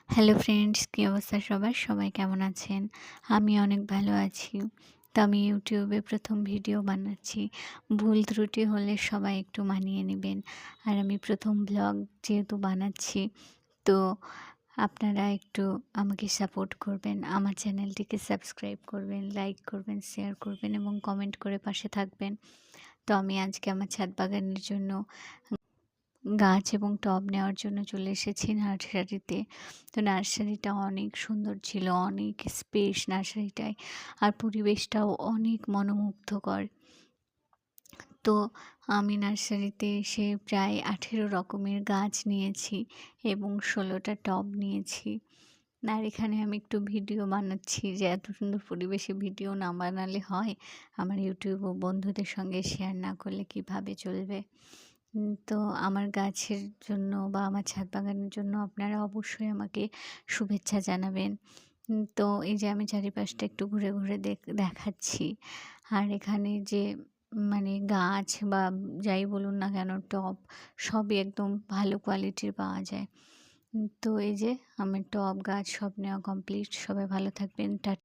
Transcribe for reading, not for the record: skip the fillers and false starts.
Hello friends, কী অবস্থা সবার? সবাই কেমন আছেন? আমি অনেক ভালো আছি। তো আমি ইউটিউবে ১ম ভিডিও বানাচ্ছি। ভুল ত্রুটি হলে সবাই একটু মানিয়ে নিবেন। আর আমি ১ম ব্লগ যেহেতু বানাচ্ছি, তো আপনারা একটু আমাকে সাপোর্ট করবেন। আমার চ্যানেলটিকে সাবস্ক্রাইব করবেন, লাইক করবেন, শেয়ার করবেন এবং কমেন্ট করে পাশে থাকবেন। তো আমি আজকে আমার ছাদ বাগানের জন্য গাছ এবং টব নেওয়ার জন্য চলে এসেছি নার্সারিতে। তো নার্সারিটা অনেক সুন্দর ছিল, অনেক স্পেস নার্সারিটায়, আর পরিবেশটাও অনেক মনোমুগ্ধকর। তো আমি নার্সারিতে এসে প্রায় ১৮ রকমের গাছ নিয়েছি এবং ১৬টা টব নিয়েছি। আর এখানে আমি একটু ভিডিও বানাচ্ছি যে এত সুন্দর পরিবেশে ভিডিও না বানালে হয়? আমার ইউটিউব ও বন্ধুদের সঙ্গে শেয়ার না করলে কিভাবে চলবে? তো আমার গাছের জন্য বা আমার ছাদ বাগানের জন্য আপনারা অবশ্যই আমাকে শুভেচ্ছা জানাবেন। তো এই যে আমি চারিপাশটা একটু ঘুরে, ঘুরে দেখাচ্ছি। আর এখানে যে মানে গাছ বা যাই বলুন না কেন, টব সবই একদম ভালো কোয়ালিটির পাওয়া যায়। তো এই যে আমার টব গাছ সব নেওয়া কমপ্লিট। সবাই ভালো থাকবেন।